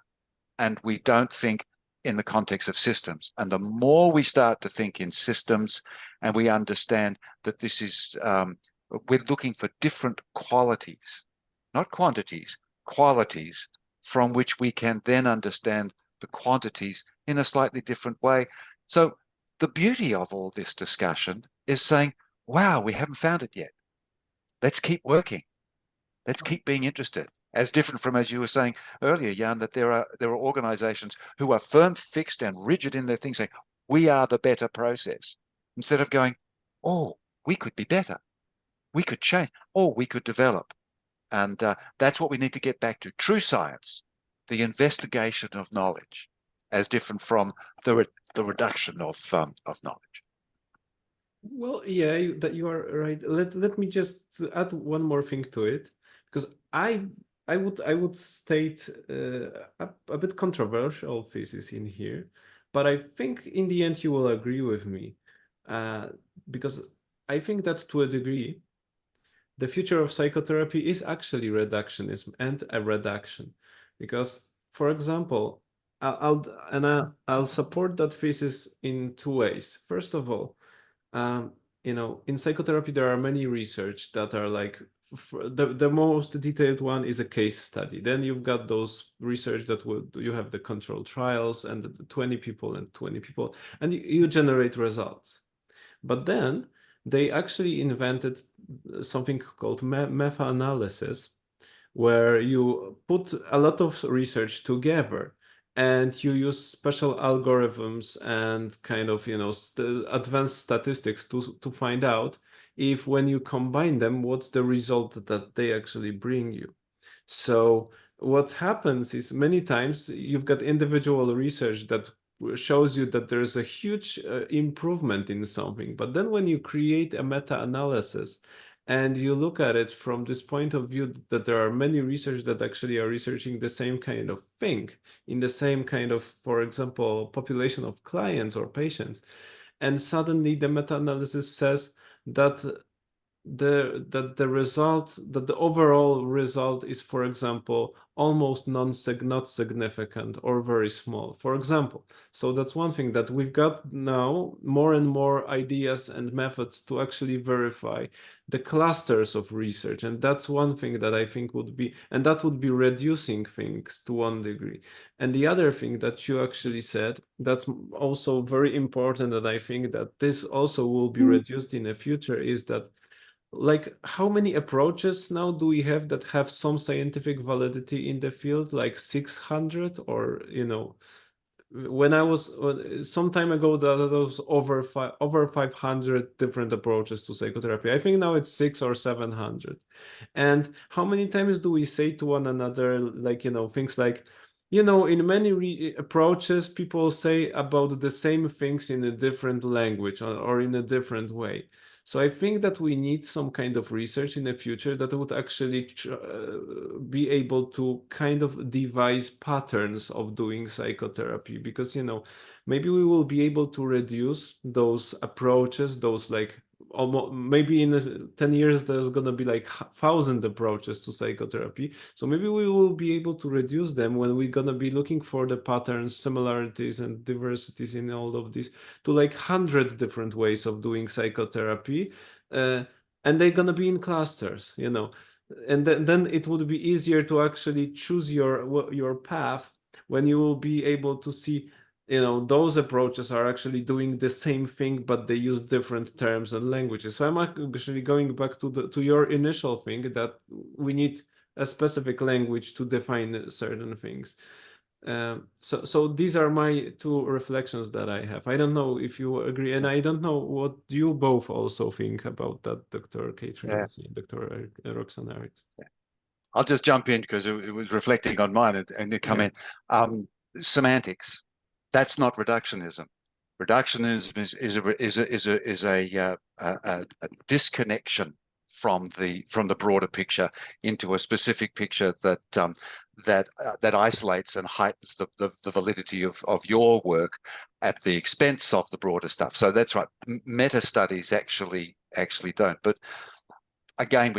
[SPEAKER 4] and we don't think in the context of systems. And the more we start to think in systems, and we understand that this is, we're looking for different qualities, not quantities, qualities, from which we can then understand the quantities in a slightly different way. So the beauty of all this discussion is saying, wow, we haven't found it yet. Let's keep working. Let's keep being interested. As different from, as you were saying earlier, Jan, that there are organizations who are firm, fixed, and rigid in their things, saying, we are the better process, instead of going, oh, we could be better, we could change, or we could develop. And that's what we need to get back to. True science, the investigation of knowledge, as different from the reduction of knowledge.
[SPEAKER 1] Well, yeah, that you are right. Let me just add one more thing to it, because I would state a bit controversial thesis in here, but I think in the end you will agree with me, because I think that to a degree, the future of psychotherapy is actually reductionism and a reduction, because, for example, I'll support that thesis in 2 ways. First of all, in psychotherapy, there are many research that are like, the most detailed one is a case study. Then you've got those research that you have the control trials and the 20 people and 20 people, and you generate results. But then they actually invented something called meta-analysis, where you put a lot of research together and you use special algorithms and kind of, advanced statistics to find out if, when you combine them, what's the result that they actually bring you. So what happens is, many times you've got individual research that shows you that there's a huge improvement in something. But then when you create a meta-analysis and you look at it from this point of view that there are many research that actually are researching the same kind of thing in the same kind of, for example, population of clients or patients, and suddenly the meta-analysis says that the overall result is, for example, almost not significant or very small, for example. So that's one thing, that we've got now more and more ideas and methods to actually verify the clusters of research. And that's one thing that I think would be, and that would be reducing things to one degree. And the other thing that you actually said, that's also very important, that I think that this also will be reduced in the future, is that, like, how many approaches now do we have that have some scientific validity in the field? Like 600, or, you know, when I was some time ago, that was over 500 different approaches to psychotherapy. I think now it's 600 or 700. And how many times do we say to one another, like, you know, things like, you know, in many approaches, people say about the same things in a different language, or in a different way. So I think that we need some kind of research in the future that would actually be able to kind of devise patterns of doing psychotherapy, because, you know, maybe we will be able to reduce those approaches, those, like, almost, maybe in 10 years there's going to be like 1,000 approaches to psychotherapy. So maybe we will be able to reduce them when we're going to be looking for the patterns, similarities, and diversities in all of these, to like 100 different ways of doing psychotherapy, and they're going to be in clusters, you know, and then it would be easier to actually choose your path when you will be able to see, you know, those approaches are actually doing the same thing, but they use different terms and languages. So I'm actually going back to your initial thing, that we need a specific language to define certain things. So these are my two reflections that I have. I don't know if you agree, and I don't know what you both also think about that, Dr. Catherine, and Dr. Roxanna Erickson.
[SPEAKER 4] I'll just jump in because it was reflecting on mine and it come in. Semantics. That's not reductionism. Reductionism is a disconnection from the broader picture into a specific picture that isolates and heightens the validity of your work at the expense of the broader stuff. So that's right. Meta studies actually don't. But again,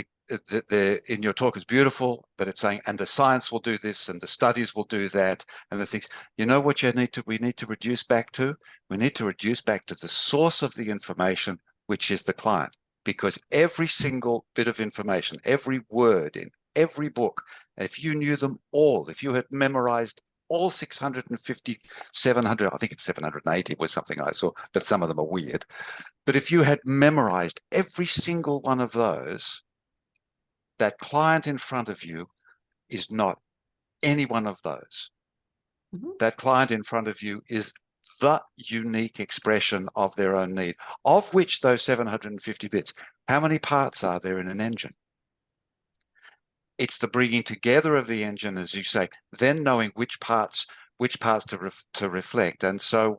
[SPEAKER 4] in your talk is beautiful, but it's saying, and the science will do this, and the studies will do that, and the things. You know what we need to reduce back to? We need to reduce back to the source of the information, which is the client. Because every single bit of information, every word in every book, if you knew them all, if you had memorized all 650, 700, I think it's 780 was something I saw, but some of them are weird. But if you had memorized every single one of those, that client in front of you is not any one of those. Mm-hmm. That client in front of you is the unique expression of their own need, of which those 750 bits, how many parts are there in an engine? It's the bringing together of the engine, as you say, then knowing which parts to reflect. And so,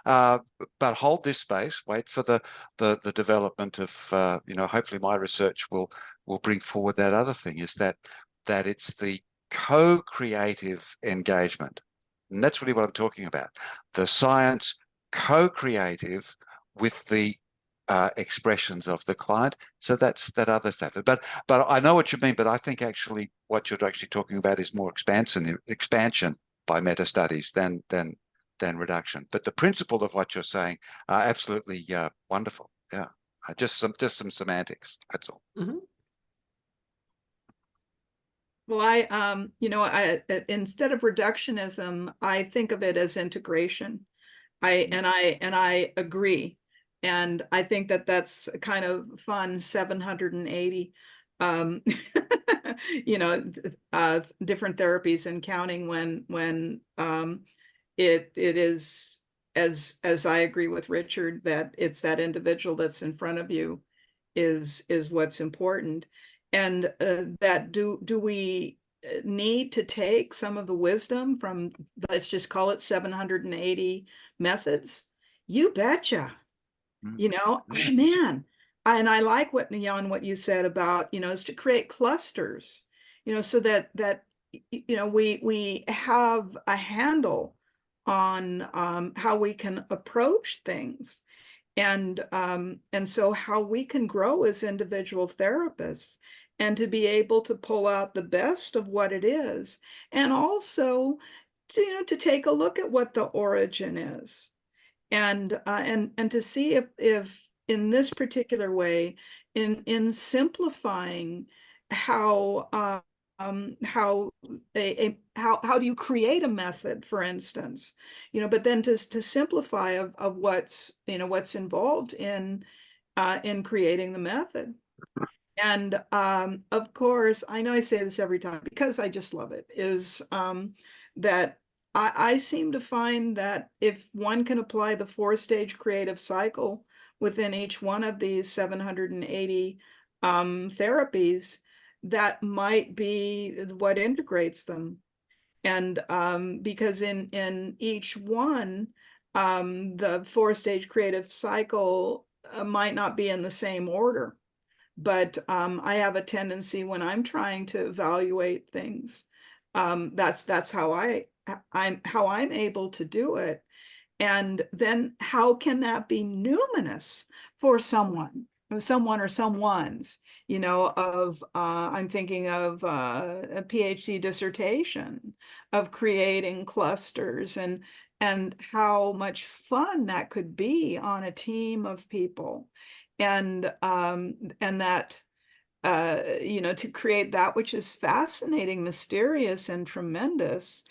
[SPEAKER 4] but hold this space, wait for the development of, hopefully my research will bring forward that other thing, is that it's the co-creative engagement. And that's really what I'm talking about. The science co-creative with the expressions of the client. So that's that other stuff. But I know what you mean, but I think actually what you're actually talking about is more expansion by meta studies than reduction. But the principle of what you're saying are absolutely wonderful. Yeah. Just some semantics. That's all. Mm-hmm.
[SPEAKER 3] Well, I instead of reductionism, I think of it as integration. I agree. And I think that's kind of fun, 780, different therapies and counting when it is, as I agree with Richard, that it's that individual that's in front of you is what's important. And that do we need to take some of the wisdom from, let's just call it 780 methods? You betcha. You know, man. And I like what, Jan, what you said about, you know, is to create clusters, you know, so that you know, we have a handle on how we can approach things. And so how we can grow as individual therapists, and to be able to pull out the best of what it is, and also to, you know, to take a look at what the origin is, and to see if in this particular way, in simplifying how how how do you create a method, for instance, you know, but then to simplify of what's, you know, what's involved in creating the method. And of course, I know I say this every time because I just love it, is that I seem to find that if one can apply the 4-stage creative cycle within each one of these 780 therapies, that might be what integrates them. And because in each one, the 4-stage creative cycle might not be in the same order. But I have a tendency when I'm trying to evaluate things, that's how I'm able to do it. And then how can that be numinous for someone or someone's, you know, of I'm thinking of a PhD dissertation, of creating clusters, and how much fun that could be on a team of people. And that you know, to create that which is fascinating, mysterious, and tremendous.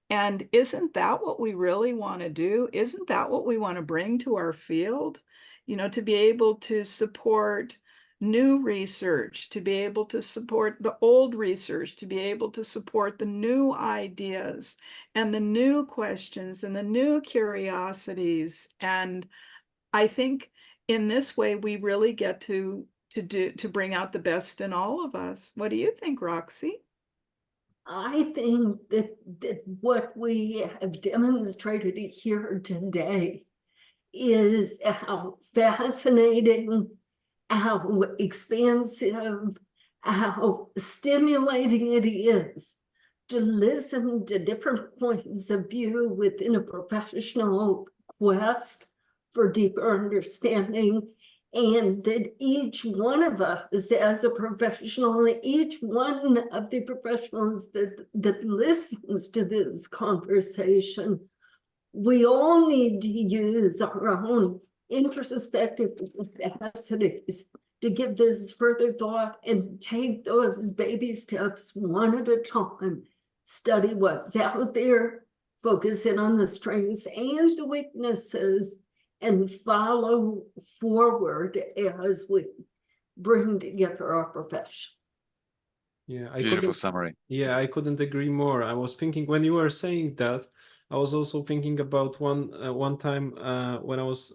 [SPEAKER 3] And isn't that what we really want to do? Isn't that what we want to bring to our field? You know, to be able to support new research, to be able to support the old research, to be able to support the new ideas and the new questions and the new curiosities. And I think in this way, we really get to bring out the best in all of us. What do you think, Roxy?
[SPEAKER 2] I think that what we have demonstrated here today is how fascinating, how expansive, how stimulating it is to listen to different points of view within a professional quest for deeper understanding, and that each one of us as a professional, each one of the professionals that listens to this conversation, we all need to use our own introspective capacities to give this further thought and take those baby steps one at a time. Study what's out there, focus in on the strengths and the weaknesses, and follow forward as we bring together our profession.
[SPEAKER 1] Yeah,
[SPEAKER 4] Beautiful summary.
[SPEAKER 1] Yeah, I couldn't agree more. I was thinking when you were saying that, I was also thinking about one time when I was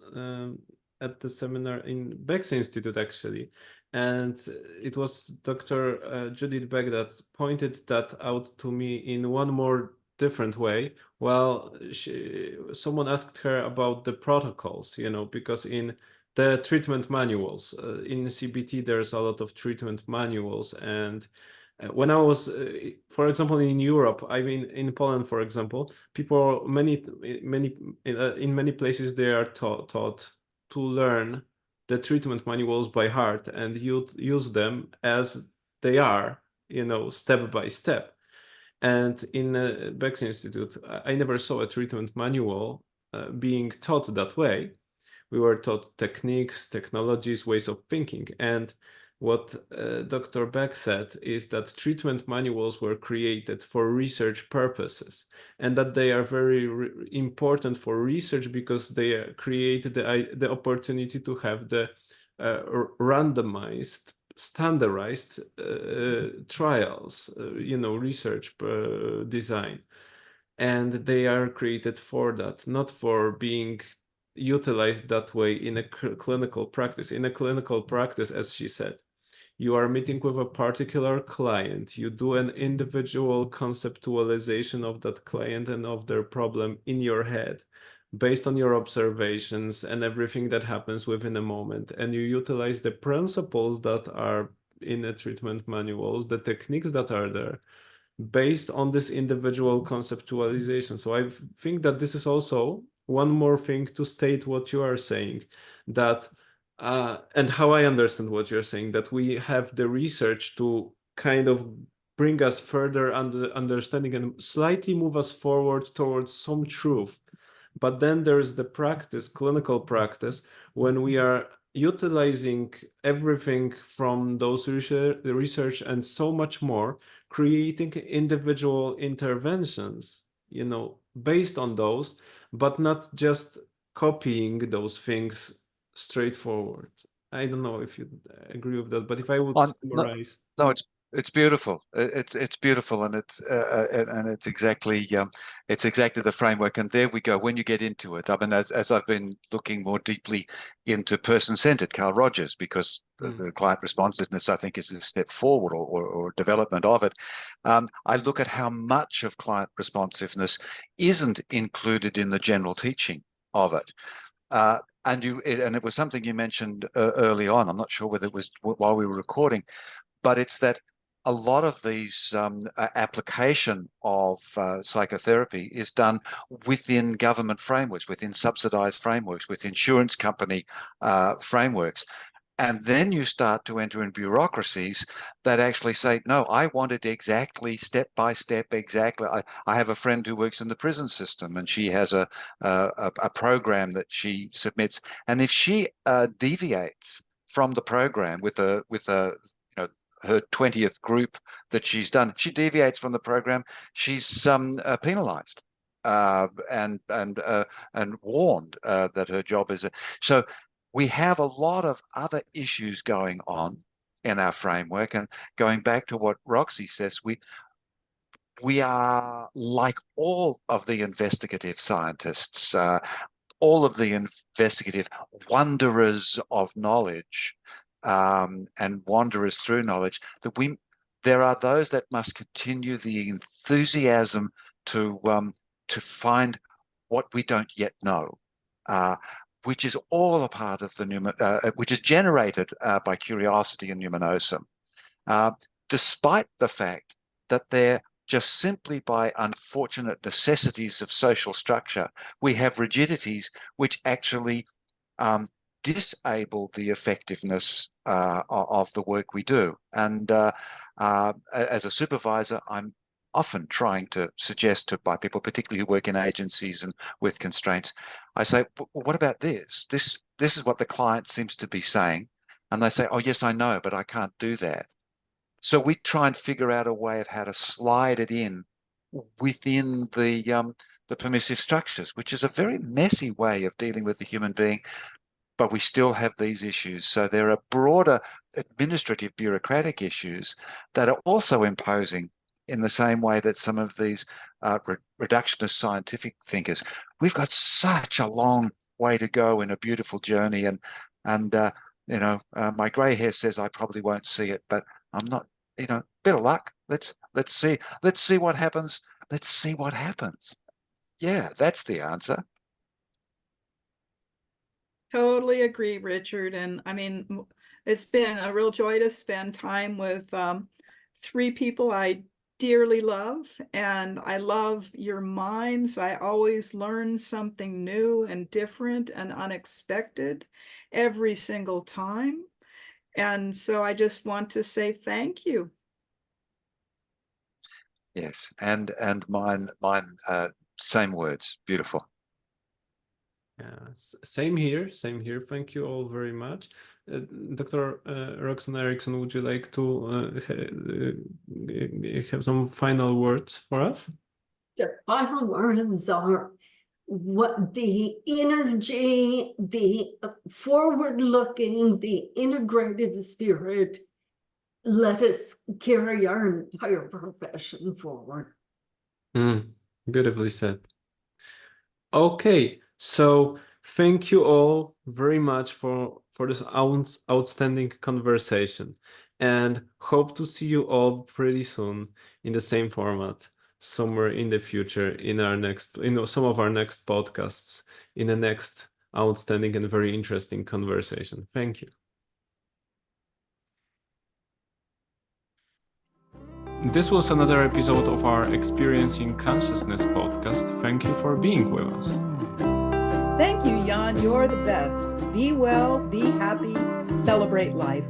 [SPEAKER 1] at the seminar in Beck's Institute, actually, and it was Dr. Judith Beck that pointed that out to me in one more different way. Well, someone asked her about the protocols, you know, because in the treatment manuals in CBT, there's a lot of treatment manuals. And when I was, for example, in Europe, I mean, in Poland, for example, people, in many places, they are taught to learn the treatment manuals by heart and use them as they are, you know, step by step. And in Beck's Institute, I never saw a treatment manual being taught that way. We were taught techniques, technologies, ways of thinking. And what Dr. Beck said is that treatment manuals were created for research purposes, and that they are very important for research because they create the opportunity to have the randomized, standardized trials, you know, research design. And they are created for that, not for being utilized that way in a clinical practice. In a clinical practice, as she said, You are meeting with a particular client. You do an individual conceptualization of that client and of their problem in your head, based on your observations and everything that happens within a moment. And you utilize the principles that are in the treatment manuals, the techniques that are there, based on this individual conceptualization. So I think that this is also one more thing to state what you are saying, that and how I understand what you're saying, that we have the research to kind of bring us further understanding and slightly move us forward towards some truth. But then there's the practice, clinical practice, when we are utilizing everything from those research and so much more, creating individual interventions, based on those, but not just copying those things straightforward. I don't know if you agree with that, but if I would summarize.
[SPEAKER 4] No, it's beautiful. It's beautiful, and it's exactly the framework. And there we go. When you get into it, I mean, as I've been looking more deeply into person-centered, Carl Rogers, because the client responsiveness, I think, is a step forward or development of it. I look at how much of client responsiveness isn't included in the general teaching of it. And it was something you mentioned early on. I'm not sure whether it was while we were recording, but it's that a lot of these application of psychotherapy is done within government frameworks, within subsidized frameworks, with insurance company frameworks. And then you start to enter in bureaucracies that actually say, no, I want it exactly step by step, exactly. I have a friend who works in the prison system, and she has a program that she submits. And if she deviates from the program with a her 20th group that she's done, if she deviates from the program, she's penalized and warned that her job is. So we have a lot of other issues going on in our framework. And going back to what Roxy says, we are like all of the investigative scientists, all of the investigative wanderers of knowledge, and wanderers through knowledge, that there are those that must continue the enthusiasm to find what we don't yet know, which is all a part of the which is generated by curiosity and numinosum, despite the fact that they're just simply by unfortunate necessities of social structure, we have rigidities which actually disable the effectiveness of the work we do. And as a supervisor, I'm often trying to suggest to by people, particularly who work in agencies and with constraints, I say, what about this? This is what the client seems to be saying. And they say, oh, yes, I know, but I can't do that. So we try and figure out a way of how to slide it in within the permissive structures, which is a very messy way of dealing with the human being, but we still have these issues. So there are broader administrative bureaucratic issues that are also imposing in the same way that some of these reductionist scientific thinkers. We've got such a long way to go in a beautiful journey, and my grey hair says I probably won't see it, but I'm not. Bit of luck. Let's see what happens. Let's see what happens. Yeah, that's the answer.
[SPEAKER 3] Totally agree, Richard. And I mean, it's been a real joy to spend time with three people I dearly love, and I love your minds. I always learn something new and different and unexpected every single time. And so I just want to say thank you.
[SPEAKER 4] Yes, and mine, same words. Beautiful.
[SPEAKER 1] Yeah, same here. Thank you all very much. Dr. Roxanna Erickson, would you like to have some final words for us?
[SPEAKER 2] The final words are what the energy, the forward-looking, the integrative spirit, let us carry our entire profession forward.
[SPEAKER 1] Beautifully said. Okay, so thank you all very much for this outstanding conversation. and hope to see you all pretty soon in the same format, somewhere in the future, in some of our next podcasts, in the next outstanding and very interesting conversation. Thank you. This was another episode of our Experiencing Consciousness podcast. Thank you for being with us.
[SPEAKER 3] Thank you, Jan. You're the best. Be well, be happy, celebrate life.